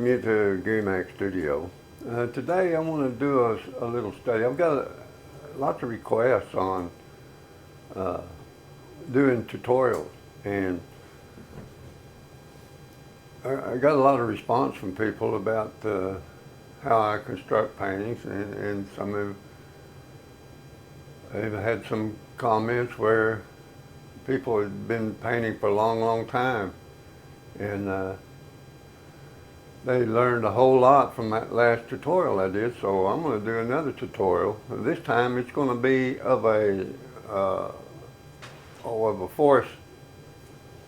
welcome you to Gary Mac Studio. Today I want to do a little study. I've got lots of requests on doing tutorials, and I got a lot of response from people about how I construct paintings, and some have had some comments where people had been painting for a long time, and they learned a whole lot from that last tutorial I did, so I'm going to do another tutorial. This time it's going to be of a forest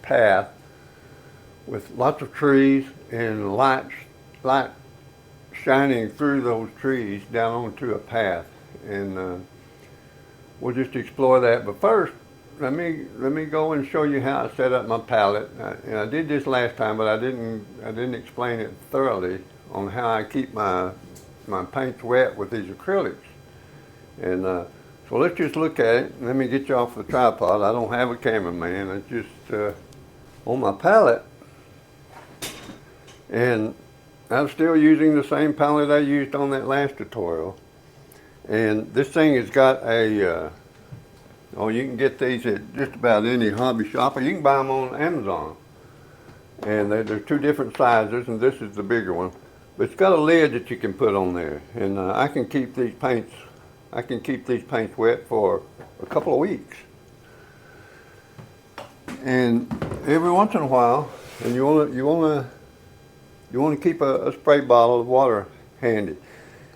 path with lots of trees and light shining through those trees down onto a path, and we'll just explore that. But first, let me go and show you how I set up my palette. And I did this last time, but I didn't explain it thoroughly on how I keep my paints wet with these acrylics. And so let's just look at it. Let me get you off the tripod. I don't have a cameraman. It's just on my palette, and I'm still using the same palette I used on that last tutorial. And this thing has got a you can get these at just about any hobby shop, or you can buy them on Amazon. And there's two different sizes, and this is the bigger one. But it's got a lid that you can put on there, and I can keep these paints wet for a couple of weeks. And every once in a while, and you want to keep a spray bottle of water handy.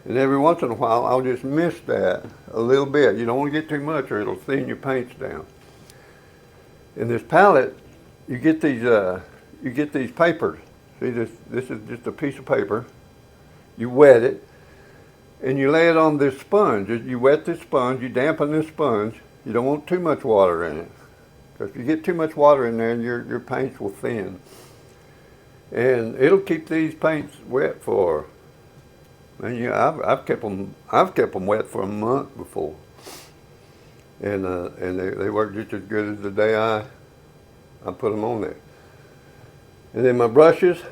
And every once in a while, I'll just mist that a little bit. You don't want to get too much, or it'll thin your paints down. In this palette, you get these papers. See, this is just a piece of paper. You wet it, and you lay it on this sponge. You wet this sponge. You dampen this sponge. You don't want too much water in it, because if you get too much water in there, your paints will thin. And it'll keep these paints wet for. And I've kept them wet for a month before, and they work just as good as the day I put them on there. And then my brushes,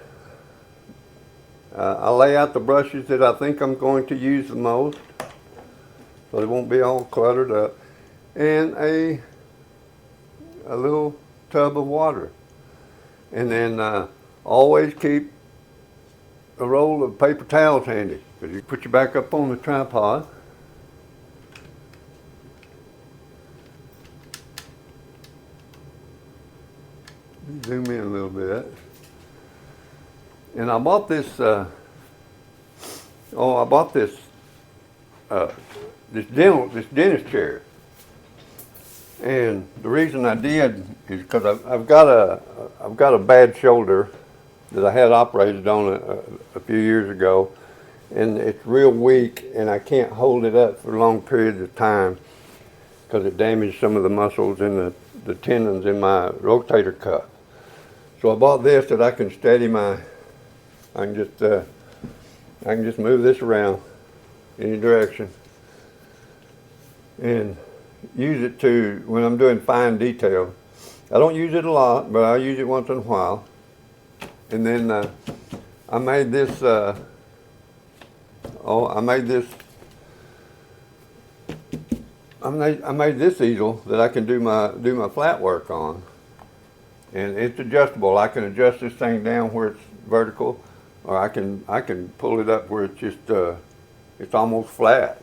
I lay out the brushes that I think I'm going to use the most, so they won't be all cluttered up, and a little tub of water, and then always keep a roll of paper towels handy, because you put you back up on the tripod. Zoom in a little bit. And I bought this, this dentist chair. And the reason I did is because I've got a bad shoulder that I had operated on a few years ago, and it's real weak, and I can't hold it up for long periods of time because it damaged some of the muscles and the tendons in my rotator cuff. So I bought this that I can steady I can just move this around any direction and use it when I'm doing fine detail. I don't use it a lot, but I use it once in a while. And then I made this. I made this easel that I can do my flat work on, and it's adjustable. I can adjust this thing down where it's vertical, or I can pull it up where it's just it's almost flat.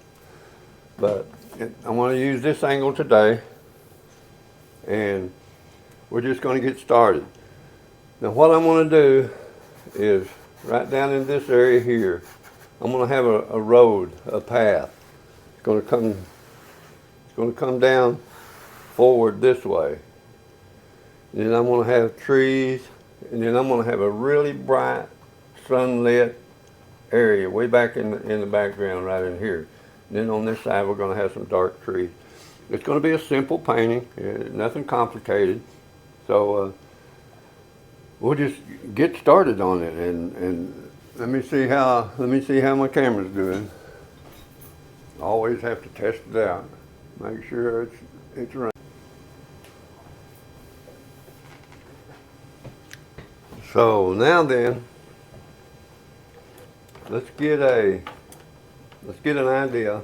But I want to use this angle today, and we're just going to get started. Now what I'm going to do is right down in this area here, I'm going to have a road, a path. It's going to come down forward this way. And then I'm going to have trees, and then I'm going to have a really bright sunlit area way back in the background right in here. And then on this side we're going to have some dark trees. It's going to be a simple painting, nothing complicated. So we'll just get started on it, and let me see how my camera's doing. Always have to test it out, make sure it's running. So now then, let's get an idea,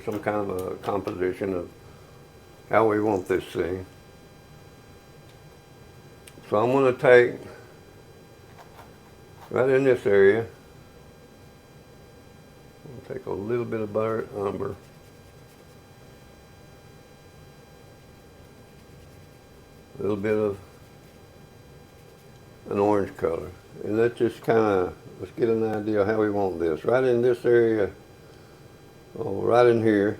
some kind of a composition of how we want this thing. So I'm going to take, right in this area, I'll take a little bit of burnt umber. A little bit of an orange color. And let's just kind of, let's get an idea of how we want this. Right in this area, oh, right in here,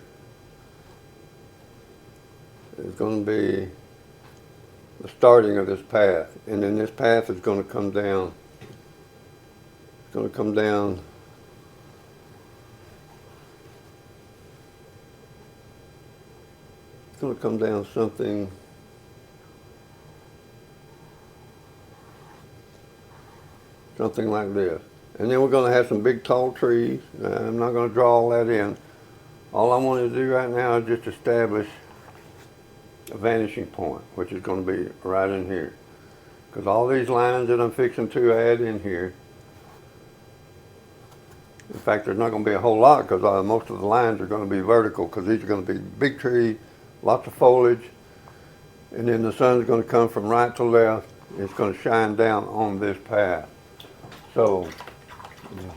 is going to be the starting of this path. And then this path is going to come down. It's going to come down something like this. And then we're going to have some big tall trees. I'm not going to draw all that in. All I want to do right now is just establish a vanishing point, which is going to be right in here. Because all these lines that I'm fixing to add in here, in fact, there's not going to be a whole lot because most of the lines are going to be vertical because these are going to be big trees, lots of foliage, and then the sun's going to come from right to left. It's going to shine down on this path. So, let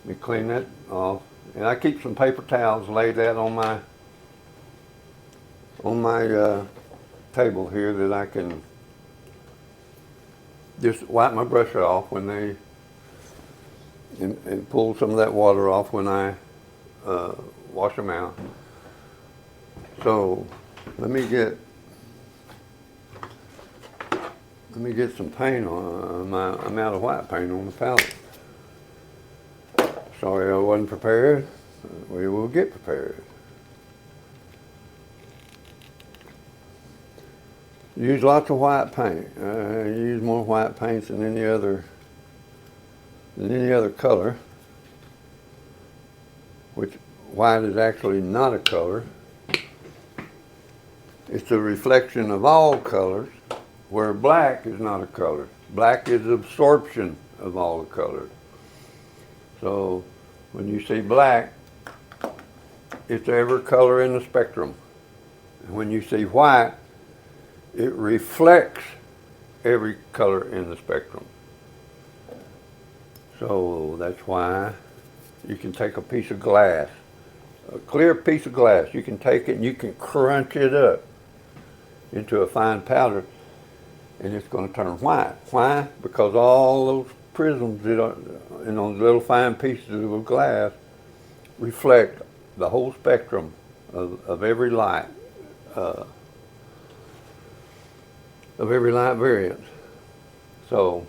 me clean that off. And I keep some paper towels laid out on my table here that I can just wipe my brush off when and pull some of that water off when I wash them out. So, let me get some paint on. I'm out of white paint on the palette. Sorry I wasn't prepared. We will get prepared. Use lots of white paint. Use more white paints than any other color. Which white is actually not a color. It's a reflection of all colors, where black is not a color. Black is absorption of all the colors. So when you see black, it's every color in the spectrum. And when you see white, it reflects every color in the spectrum. So that's why you can take a piece of glass, a clear piece of glass, you can take it and you can crunch it up into a fine powder, and it's going to turn white. Why? Because all those prisms that are in those little fine pieces of glass reflect the whole spectrum of every light, of every light variance. So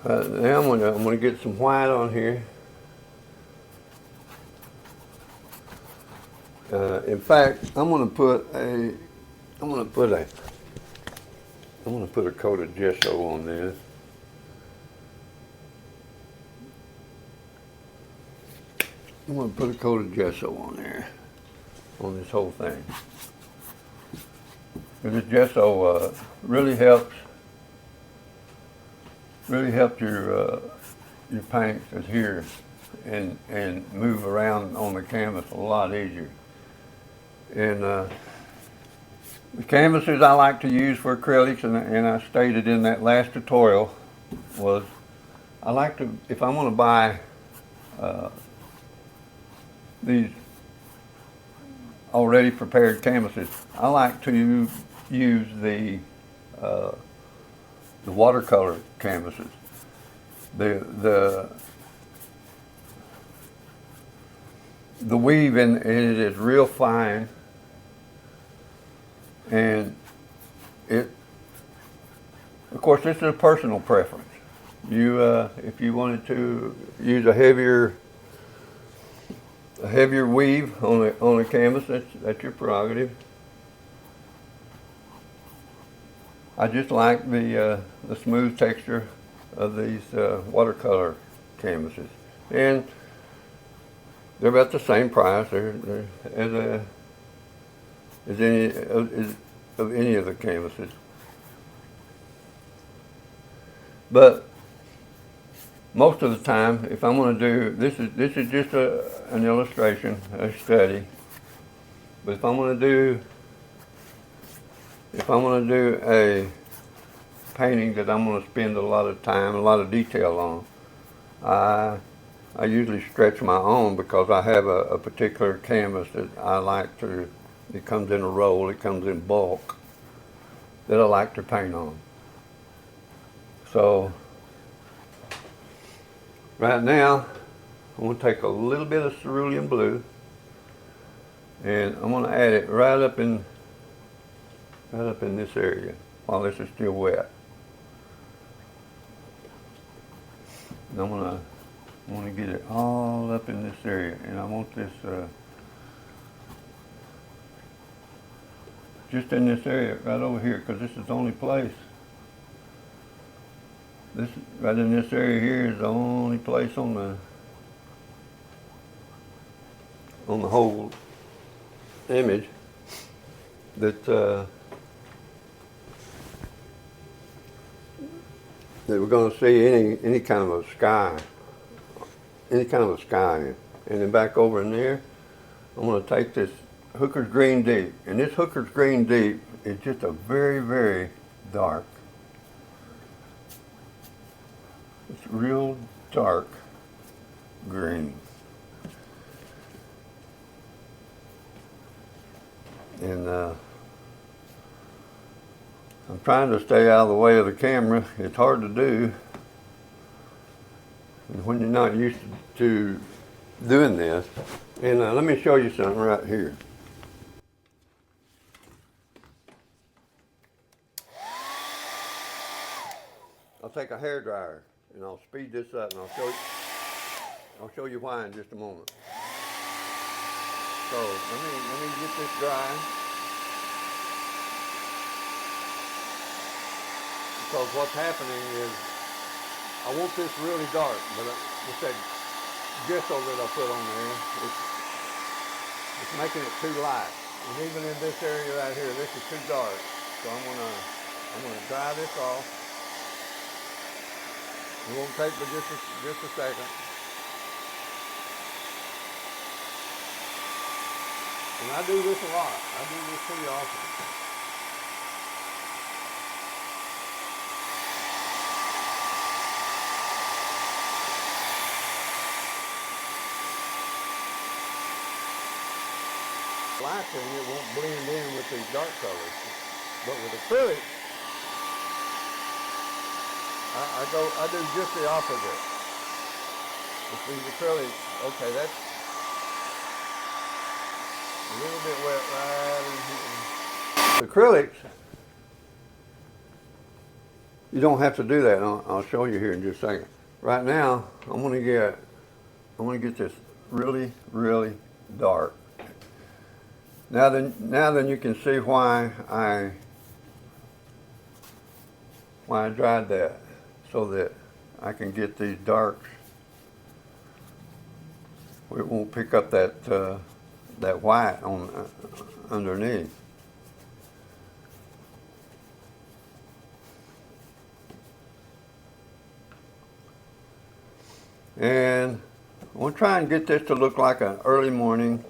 now I'm going to get some white on here. In fact, I'm going to put a coat of gesso on this. I'm going to put a coat of gesso on there, on this whole thing. And this gesso really helps your paint adhere and move around on the canvas a lot easier. And the canvases I like to use for acrylics, and I stated in that last tutorial, was I like to, if I want to buy these already prepared canvases, I like to use the watercolor canvases. The weave in it is real fine, and of course, this is a personal preference. If you wanted to use a heavier weave on a canvas, that's your prerogative. I just like the smooth texture of these watercolor canvases, and they're about the same price as any of the canvases. But most of the time, if I'm going to do, this is just an illustration, a study. But if I'm going to do a painting that I'm going to spend a lot of time, a lot of detail on, I usually stretch my own because I have a particular canvas that I like to, it comes in a roll, it comes in bulk, that I like to paint on. So, right now, I'm going to take a little bit of cerulean blue and I'm going to add it right up in this area while this is still wet. And I'm going to get it all up in this area, and I want this just in this area right over here, because this is the only place. This right in this area here is the only place on the whole image that we're going to see any kind of a sky, in. And then back over in there, I'm going to take this Hooker's Green Deep, and this Hooker's Green Deep is just a very, very dark. It's real dark green. And I'm trying to stay out of the way of the camera. It's hard to do. And when you're not used to doing this. And let me show you something right here. I'll take a hairdryer and I'll speed this up, and I'll show you why in just a moment. So let me get this dry. Because what's happening is I want this really dark, but with that gesso that I put on there, it's making it too light. And even in this area right here, this is too dark. So I'm gonna dry this off. It won't take but just a second. And I do this a lot. I do this pretty often. Light thing, it won't blend in with these dark colors. But with acrylic, I do just the opposite. With these acrylics, okay, that's a little bit wet right in here. Acrylics, you don't have to do that. I'll show you here in just a second. Right now, I'm gonna get this really, really dark. Now then you can see why I dried that, so that I can get these darks. It won't pick up that white on underneath. And I'm going to try and get this to look like an early morning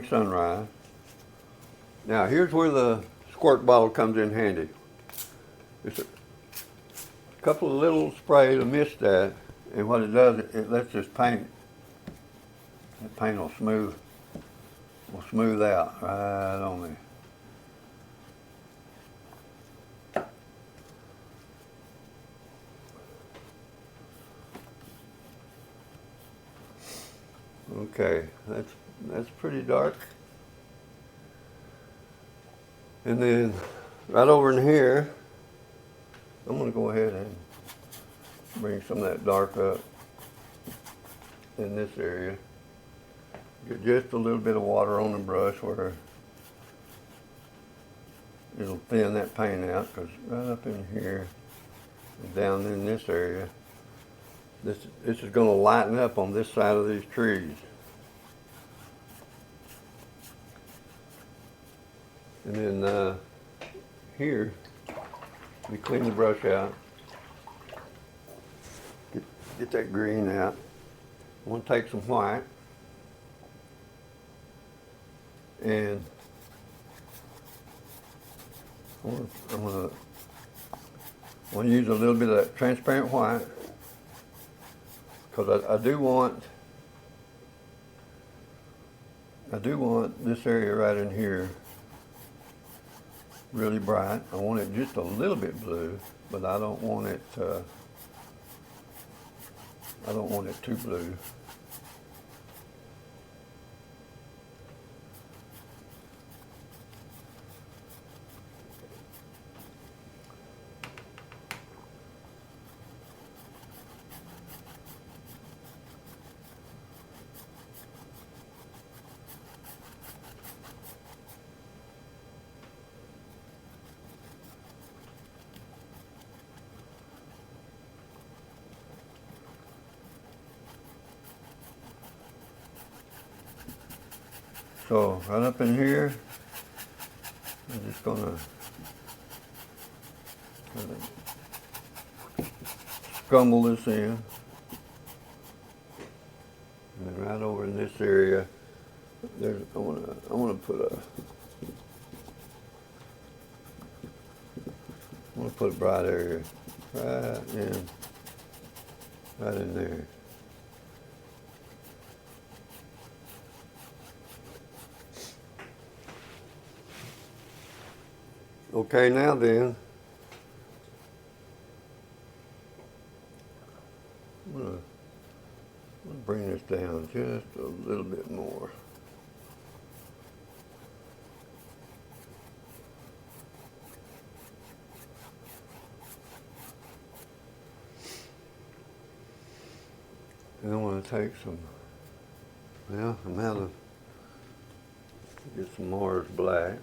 sunrise. Now here's where the squirt bottle comes in handy. It's a couple of little spray to mist that, and what it does, it lets this paint, the paint will smooth out right on there. Okay, that's pretty dark. And then right over in here, I'm going to go ahead and bring some of that dark up in this area. Get just a little bit of water on the brush where it'll thin that paint out, because right up in here and down in this area, this is going to lighten up on this side of these trees. And then here, we clean the brush out. get that green out. I want to take some white and I'm gonna use a little bit of that transparent white because I do want this area right in here really bright. I want it just a little bit blue, but I don't want it too blue. So right up in here, I'm just gonna scumble this in. And then right over in this area, I wanna put a bright area right in there. Okay, now then, I'm gonna bring this down just a little bit more. And I want to take some, well, I'm out of, get some Mars Black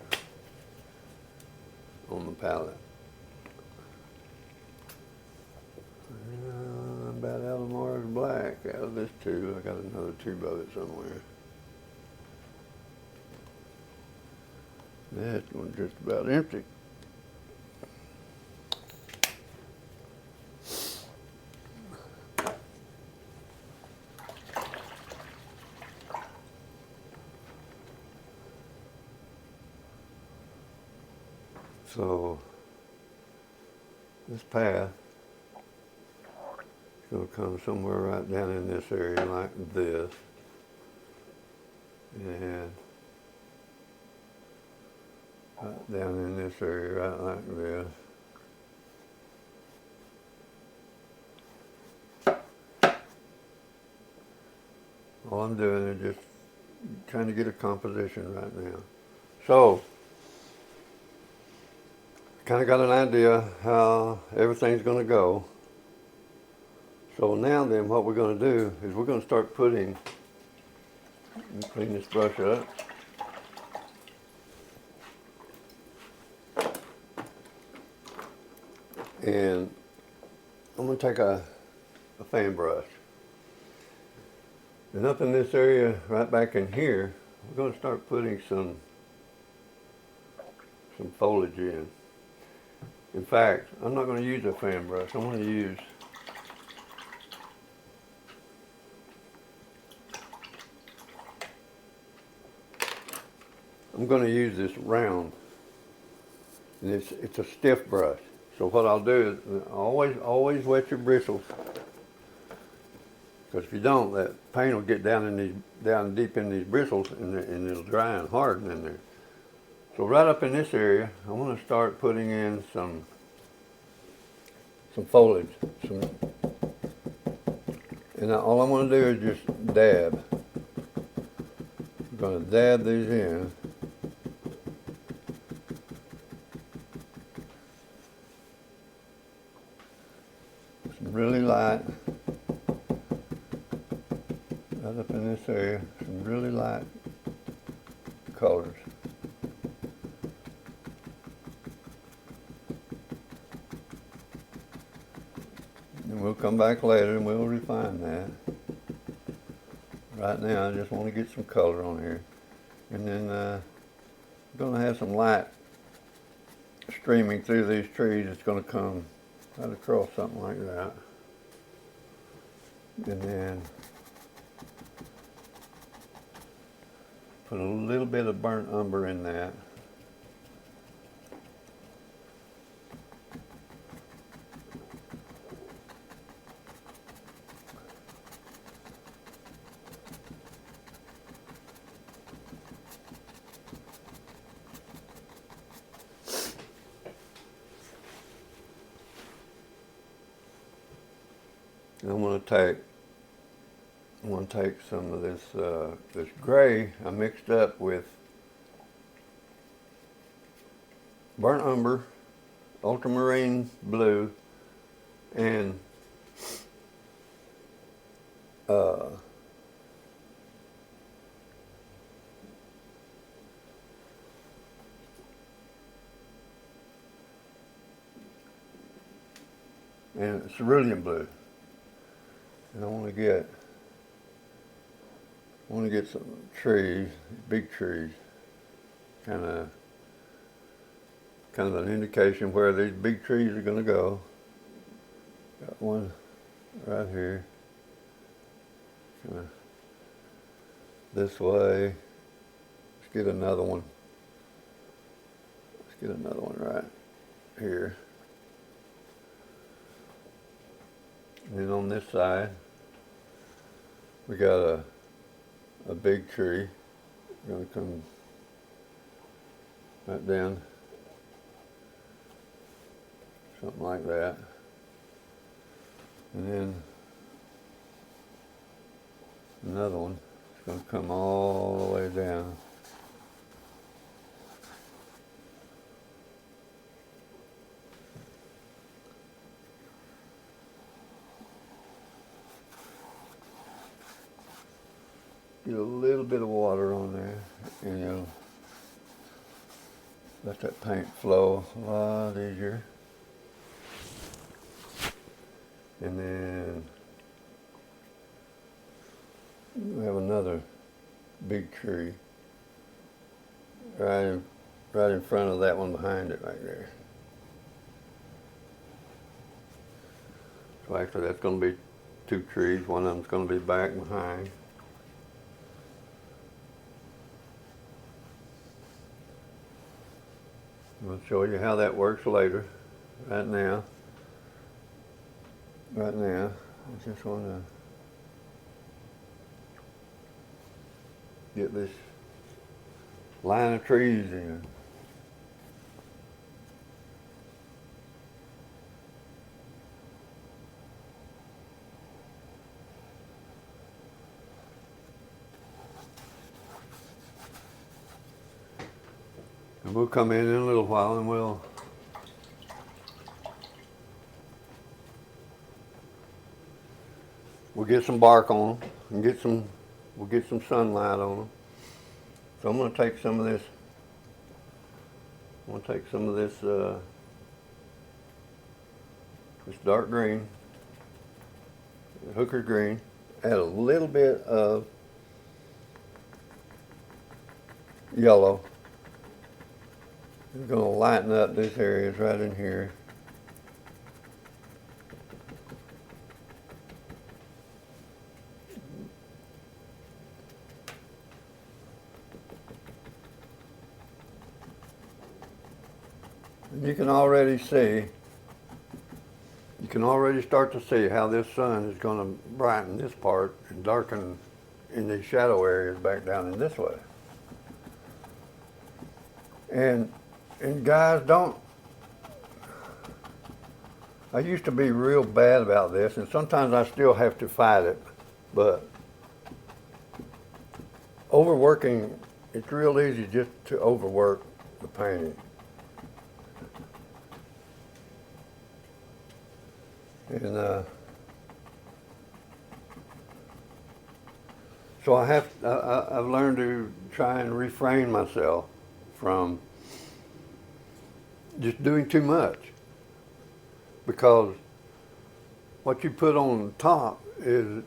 on the palette. I'm about out of Mars Black, out of this tube. I got another tube of it somewhere. That one's just about empty. So this path is going to come somewhere right down in this area like this, and right down in this area right like this. All I'm doing is just trying to get a composition right now. So kind of got an idea how everything's going to go. So now then what we're going to do is we're going to start putting, clean this brush up. And I'm going to take a fan brush. And up in this area right back in here, we're going to start putting some foliage in. In fact, I'm not going to use a fan brush. I'm going to use this round, and it's a stiff brush. So what I'll do is always wet your bristles, because if you don't, that paint will get down deep in these bristles, and it'll dry and harden in there. So right up in this area, I want to start putting in some foliage. And all I'm going to do is just dab. I'm going to dab these in. Some really light, right up in this area, some really light colors. And we'll come back later and we'll refine that. Right now I just want to get some color on here. And then I'm going to have some light streaming through these trees. It's going to come right across something like that. And then put a little bit of burnt umber in that. And I'm going to take some of this this gray I mixed up with burnt umber, ultramarine blue, and cerulean blue. And I want to get some trees, big trees, kind of an indication where these big trees are going to go. Got one right here, kind of this way. Let's get another one. Let's get another one right here. And then on this side, we got a big tree. Going to come right down, something like that. And then another one is going to come all the way down. Get a little bit of water on there, and you'll let that paint flow a lot easier. And then we have another big tree right in front of that one behind it right there. So actually that's going to be two trees. One of them's going to be back behind. I'll show you how that works later. Right now, I just want to get this line of trees in. And we'll come in a little while and we'll get some bark on them and we'll get some sunlight on them. So I'm going to take some of this. This dark green, hooker green. Add a little bit of yellow. We're going to lighten up this area right in here. And you can already start to see how this sun is going to brighten this part and darken in these shadow areas back down in this way. And guys, I used to be real bad about this, and sometimes I still have to fight it, but overworking, it's real easy just to overwork the painting. And so I've learned to try and refrain myself from just doing too much, because what you put on top is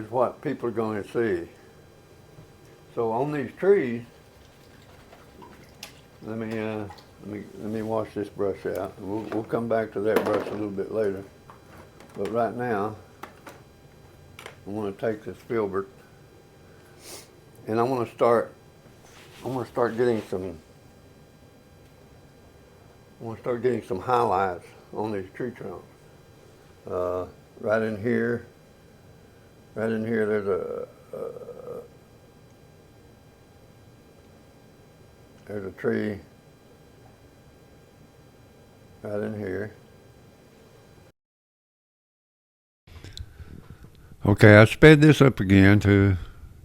what people are going to see. So on these trees, let me wash this brush out. We'll come back to that brush a little bit later, but right now I want to take this filbert and I want to start getting some. I want to start getting some highlights on these tree trunks. Right in here, there's a tree right in here. Okay, I sped this up again to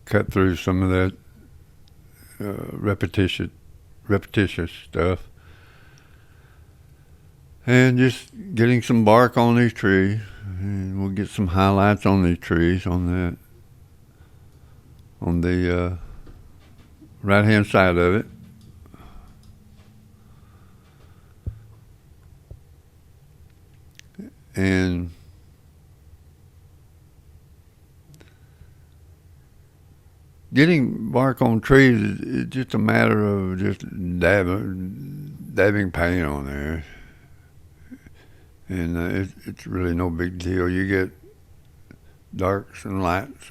cut through some of that repetitious stuff. And just getting some bark on these trees. And we'll get some highlights on these trees on the right hand side of it. And getting bark on trees is just a matter of just dabbing paint on there. And it's really no big deal. You get darks and lights,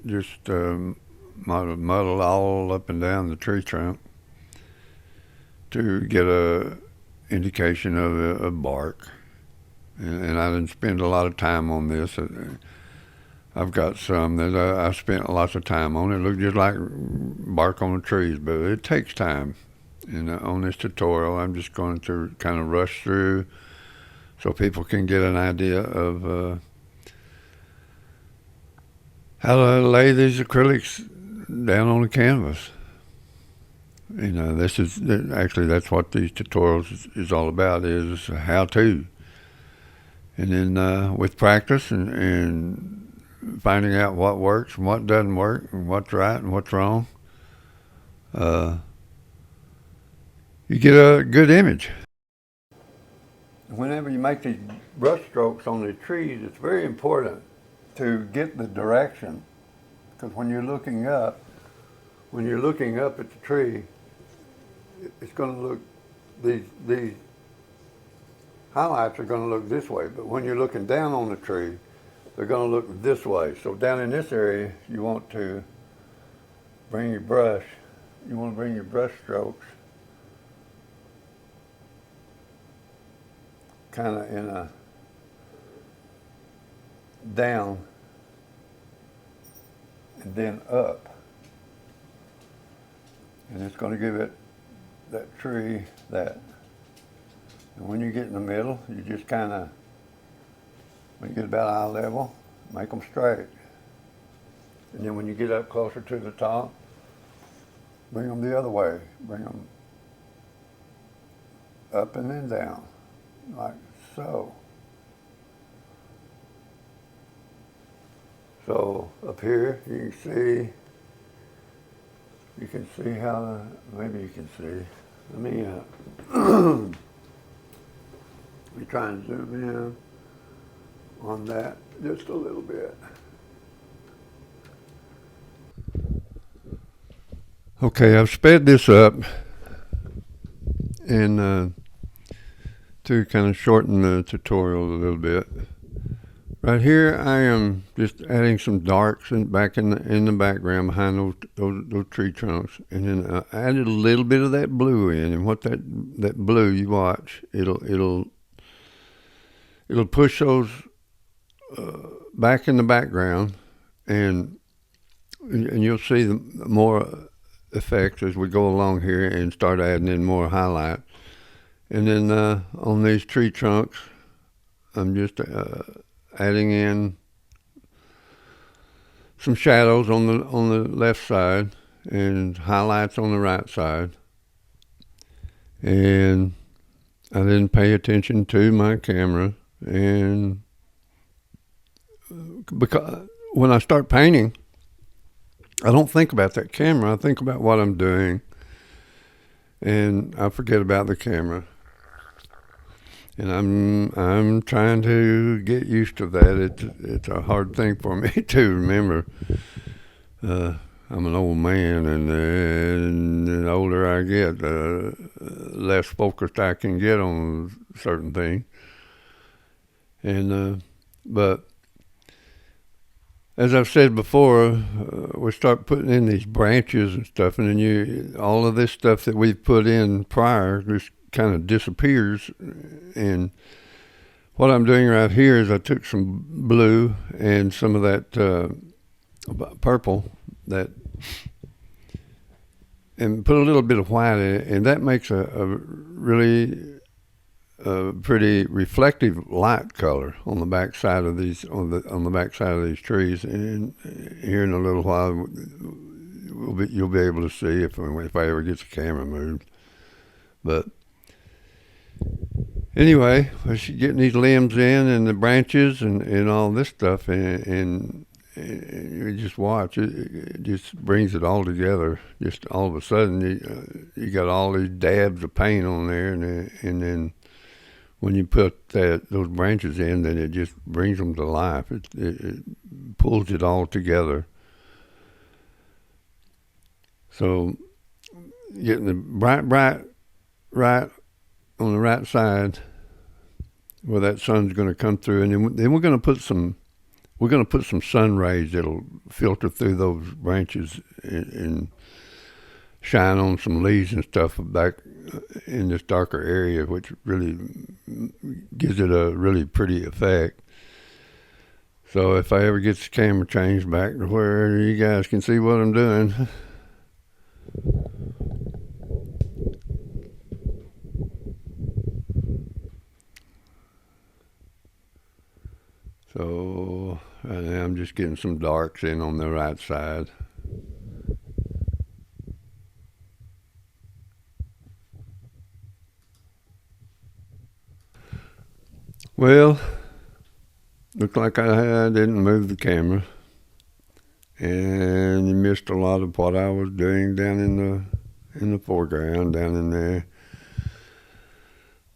just muddled all up and down the tree trunk to get a indication of a bark. And I didn't spend a lot of time on this. I've got some that I spent lots of time on. It looked just like bark on the trees, but it takes time. And on this tutorial, I'm just going to kind of rush through so people can get an idea of how to lay these acrylics down on the canvas. You know, that's what these tutorials is all about, is how to. And then with practice and finding out what works and what doesn't work and what's right and what's wrong, you get a good image. Whenever you make these brush strokes on the trees, it's very important to get the direction, because when you're looking up at the tree, it's going to look, these highlights are going to look this way, but when you're looking down on the tree, they're going to look this way. So down in this area, you want to bring your brush strokes kind of in a down and then up. And it's going to give it, that tree, that. And when you get in the middle, you just kind of, when you get about eye level, make them straight. And then when you get up closer to the top, bring them the other way. Bring them up and then down, like so. So up here, you can see how, maybe you can see. Let me try and zoom in on that just a little bit. Okay, I've sped this up and to kind of shorten the tutorial a little bit. Right here, I am just adding some darks back in the background behind those tree trunks, and then I added a little bit of that blue in. And what that blue, you watch, it'll push those back in the background, and you'll see the more effects as we go along here and start adding in more highlight. And then on these tree trunks, I'm just adding in some shadows on the left side and highlights on the right side. And I didn't pay attention to my camera, and because when I start painting, I don't think about that camera. I think about what I'm doing, and I forget about the camera. And I'm trying to get used to that. It's a hard thing for me to remember. I'm an old man, and the older I get, the less focused I can get on certain things. And but as I've said before, we start putting in these branches and stuff, and then all of this stuff that we've put in prior just kind of disappears. And what I'm doing right here is I took some blue and some of that purple and put a little bit of white in it, and that makes a really pretty reflective light color on the back side of these on the back side of these trees. And here in a little while, you'll be able to see if I ever get the camera moved. But anyway, getting these limbs in and the branches and all this stuff, and you just watch it just brings it all together. Just all of a sudden, you got all these dabs of paint on there, and then when you put those branches in, then it just brings them to life. It pulls it all together. So getting the bright right on the right side where that sun's going to come through, and then we're going to put some sun rays that'll filter through those branches and shine on some leaves and stuff back in this darker area, which really gives it a really pretty effect. So if I ever get the camera changed back to where you guys can see what I'm doing. So right now I'm just getting some darks in on the right side. Well, looked like I didn't move the camera, and you missed a lot of what I was doing down in the foreground, down in there.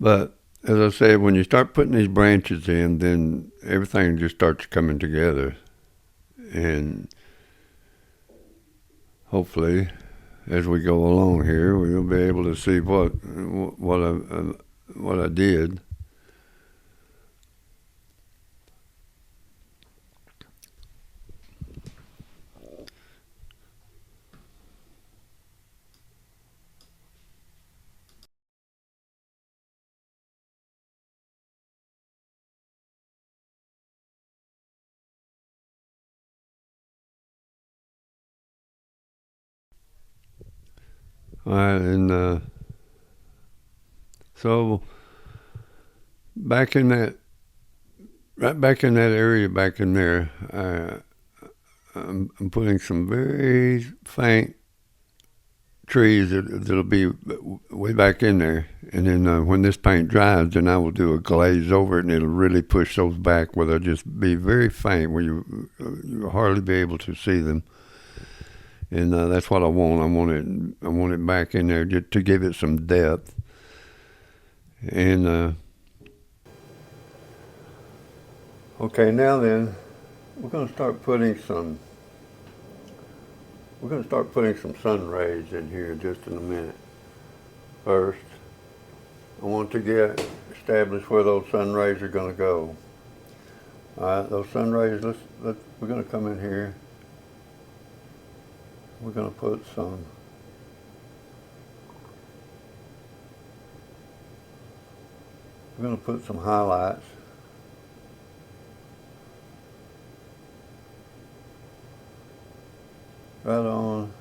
But as I said, when you start putting these branches in, then everything just starts coming together, and hopefully, as we go along here, we'll be able to see what I did. All right, and so back in that area back in there, I'm putting some very faint trees that'll be way back in there, and then when this paint dries, then I will do a glaze over it, and it'll really push those back where they'll just be very faint, where you'll hardly be able to see them. And that's what I want. I want it back in there just to give it some depth. And okay, now then, we're going to start putting some sun rays in here just in a minute. First, I want to establish where those sun rays are going to go. All right, those sun rays. We're going to come in here. We're going to put some highlights. Right on.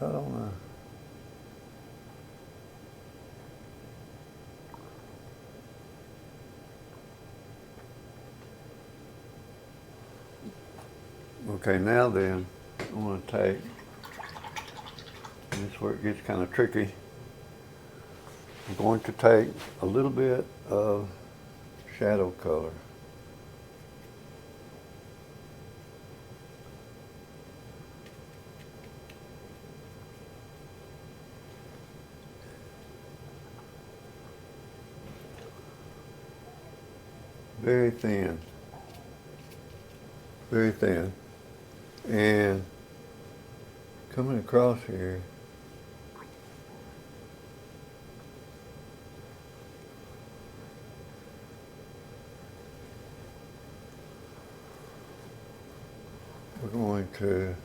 Right on there. Okay, now then, I want to take, and this is where it gets kind of tricky, I'm going to take a little bit of shadow color. very thin, very thin. And coming across here, we're going to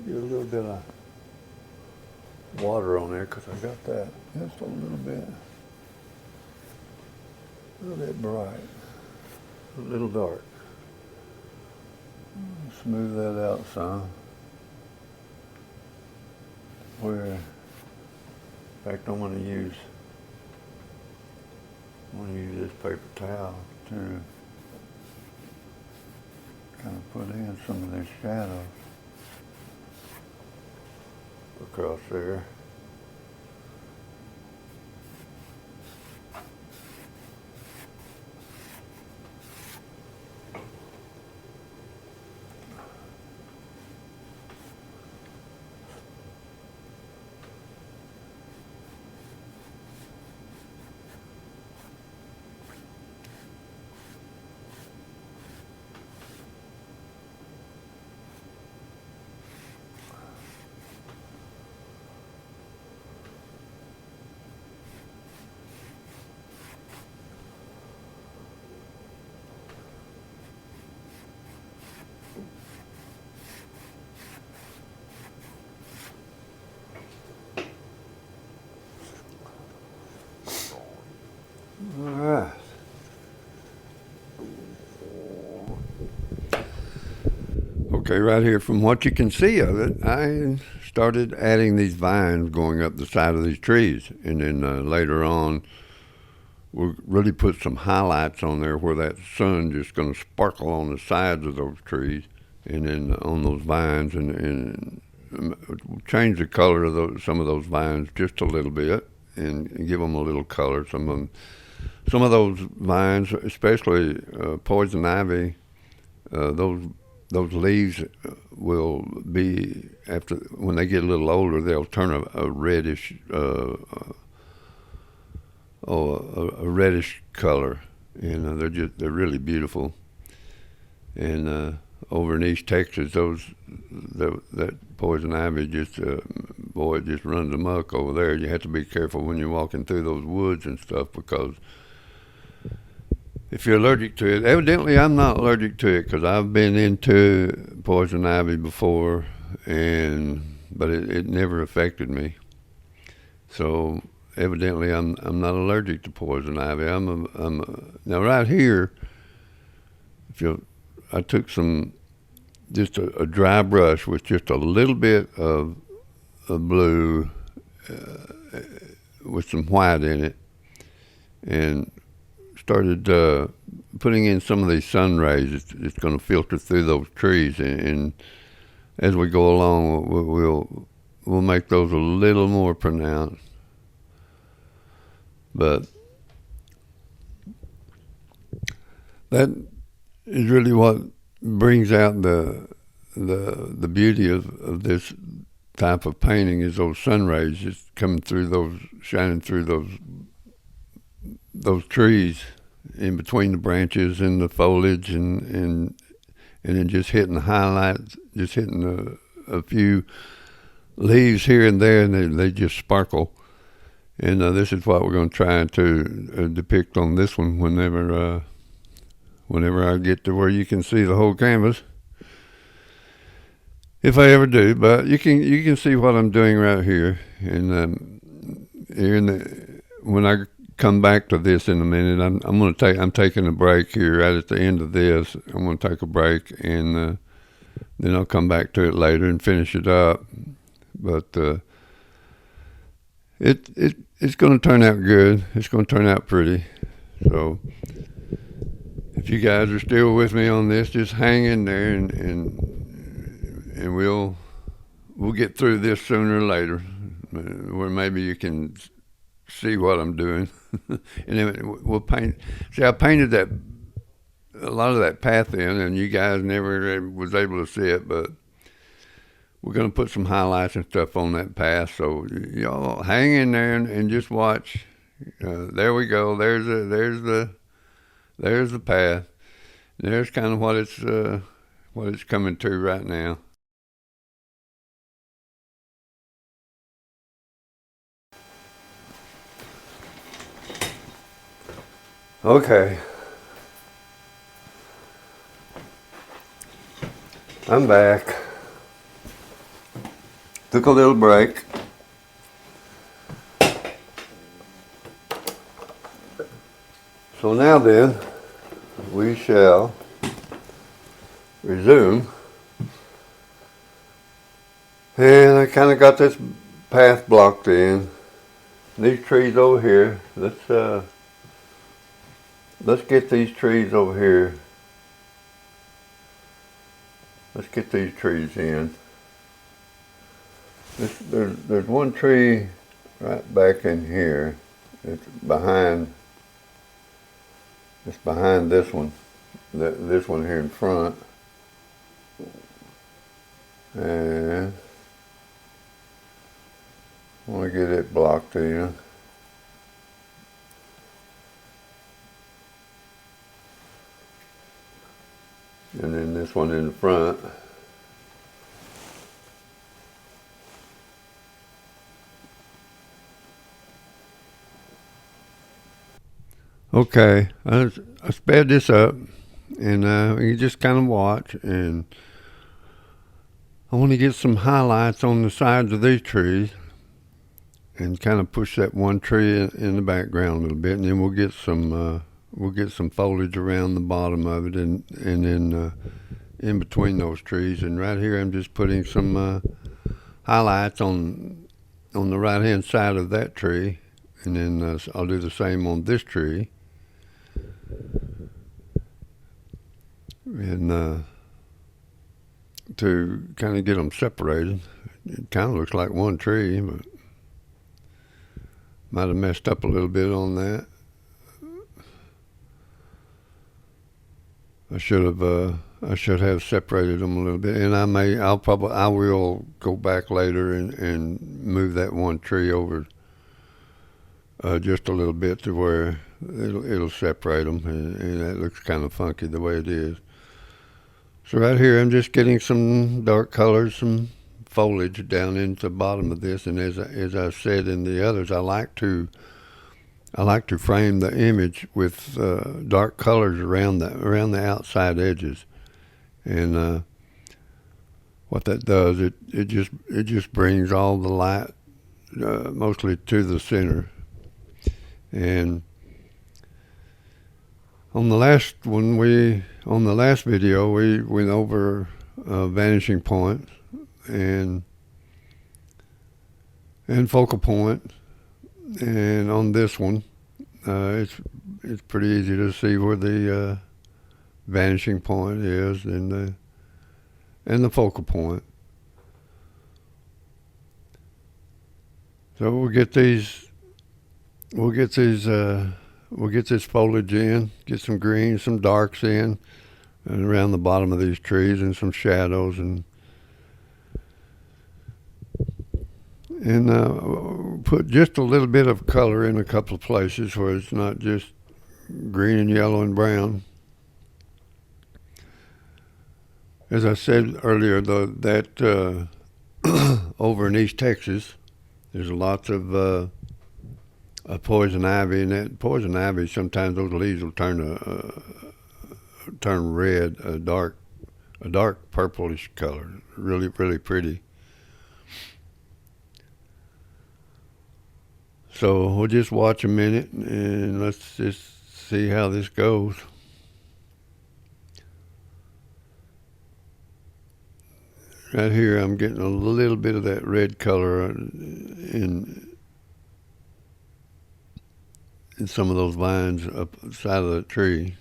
do a little bit of water on there because I got that just a little bit bright, a little dark. Smooth that out some. Where, in fact, I'm going to use this paper towel to kind of put in some of this shadow across there. All right. Okay, right here, from what you can see of it, I started adding these vines going up the side of these trees. And then later on, we'll really put some highlights on there where that sun just going to sparkle on the sides of those trees and then on those vines, and change the color of some of those vines just a little bit and give them a little color. Some of those vines, especially poison ivy, those leaves will be, after when they get a little older, they'll turn a reddish a reddish color, and they're really beautiful. And over in East Texas, that poison ivy just it just runs amok over there. You have to be careful when you're walking through those woods and stuff, because if you're allergic to it, evidently I'm not allergic to it because I've been into poison ivy before, but it never affected me. So evidently I'm not allergic to poison ivy. Now right here, I took just a dry brush with just a little bit of blue with some white in it, and started putting in some of these sun rays. It's going to filter through those trees, and as we go along, we'll make those a little more pronounced. But that is really what brings out the beauty of this type of painting, is those sun rays just coming through shining through those those trees in between the branches and the foliage, and then just hitting the highlights, just hitting a few leaves here and there, and they just sparkle. And this is what we're going to try to depict on this one whenever I get to where you can see the whole canvas. If I ever do, but you can see what I'm doing right here. And when I come back to this in a minute, I'm taking a break here right at the end of this. I'm going to take a break, and then I'll come back to it later and finish it up. But it's going to turn out good. It's going to turn out pretty. So if you guys are still with me on this, just hang in there, and we'll get through this sooner or later, where maybe you can see what I'm doing. And then we'll paint. See, I painted a lot of that path in, and you guys never was able to see it, but we're going to put some highlights and stuff on that path. So y'all hang in there and just watch. There we go. There's the path. There's kind of what it's coming to right now. Okay. I'm back. Took a little break. So now then, we shall resume. And I kind of got this path blocked in. These trees over here, let's get these trees over here. Let's get these trees in. There's one tree right back in here. It's behind this one. This one here in front. And I want to get it blocked in. And then this one in the front. Okay, I sped this up, and you just kind of watch, and I want to get some highlights on the sides of these trees and kind of push that one tree in the background a little bit, and then we'll get some foliage around the bottom of it, and then in between those trees. And right here I'm just putting some highlights on the right hand side of that tree, and then I'll do the same on this tree. And to kind of get them separated. It kind of looks like one tree, but might have messed up a little bit on that. I should have separated them a little bit, and I will go back later and move that one tree over just a little bit to where it'll separate them, and that looks kind of funky the way it is. So right here I'm just getting some dark colors, some foliage down into the bottom of this, and as I said in the others, I like to frame the image with dark colors around the outside edges, and what that does, it just brings all the light mostly to the center. And on the last video, we went over vanishing point and focal point, and on this one, it's pretty easy to see where the vanishing point is and the focal point. So we'll get this foliage in, get some greens, some darks in, and around the bottom of these trees, and some shadows, and and put just a little bit of color in a couple of places where it's not just green and yellow and brown. As I said earlier, that over in East Texas, there's lots of poison ivy, and that poison ivy, sometimes those leaves will turn red, a dark purplish color. Really, really pretty. So we'll just watch a minute and let's just see how this goes. Right here, I'm getting a little bit of that red color in some of those vines up the side of the tree.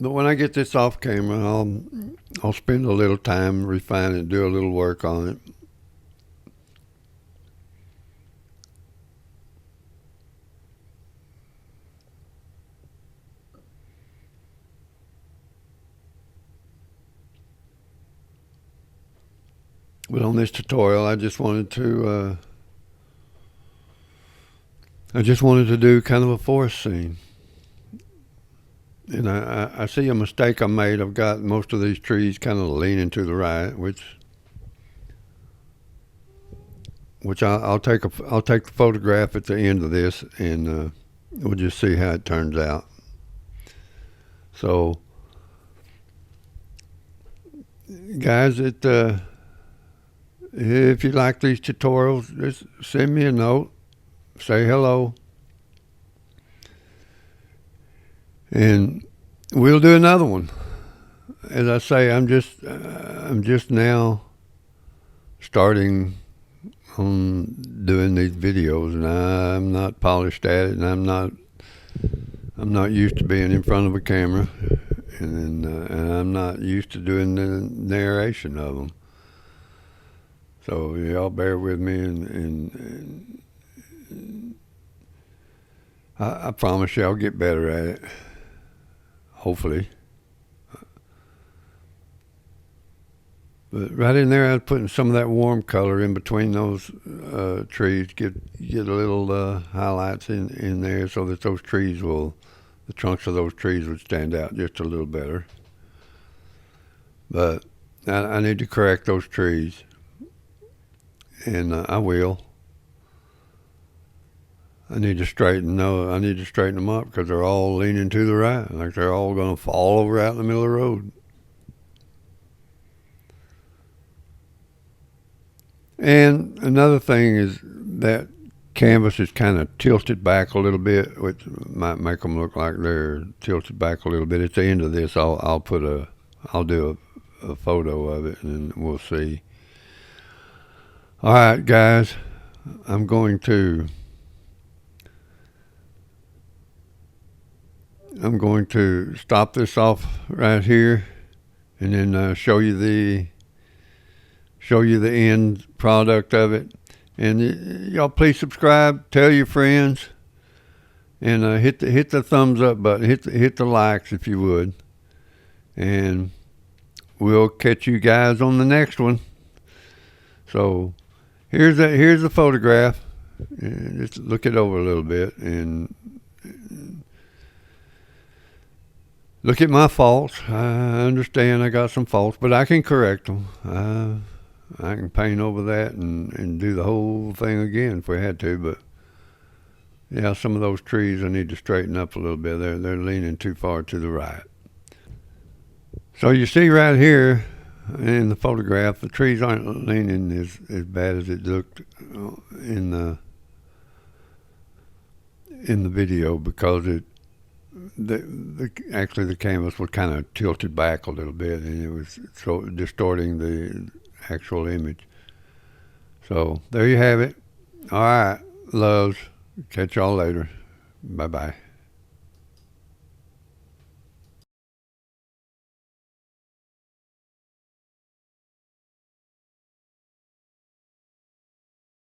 But when I get this off camera, I'll spend a little time refining it, do a little work on it. But on this tutorial, I just wanted to do kind of a forest scene. And I see a mistake I made. I've got most of these trees kind of leaning to the right, which I'll take the photograph at the end of this, and we'll just see how it turns out. So, guys, if you like these tutorials, just send me a note, say hello. And we'll do another one. As I say, I'm just now starting on doing these videos, and I'm not polished at it, and I'm not used to being in front of a camera, and I'm not used to doing the narration of them. So y'all bear with me, and I promise you I'll get better at it. Hopefully. But right in there, I was putting some of that warm color in between those trees, get a little highlights in there so that the trunks of those trees would stand out just a little better. But I need to correct those trees, and I will. I need to straighten them up because they're all leaning to the right, like they're all going to fall over out in the middle of the road. And another thing is that canvas is kind of tilted back a little bit, which might make them look like they're tilted back a little bit. At the end of this, I'll do a photo of it, and we'll see. All right, guys, I'm going to stop this off right here, and then show you the end product of it. And y'all please subscribe, tell your friends, and hit the thumbs up button, hit the likes if you would, and we'll catch you guys on the next one. So here's the photograph. Just look it over a little bit and look at my faults. I understand I got some faults, but I can correct them. I can paint over that and do the whole thing again if we had to. But yeah, some of those trees I need to straighten up a little bit. They're leaning too far to the right. So you see right here in the photograph, the trees aren't leaning as bad as it looked in the video, because actually the canvas was kind of tilted back a little bit, and it was so distorting the actual image. So there you have it. All right, loves. Catch y'all later. Bye-bye.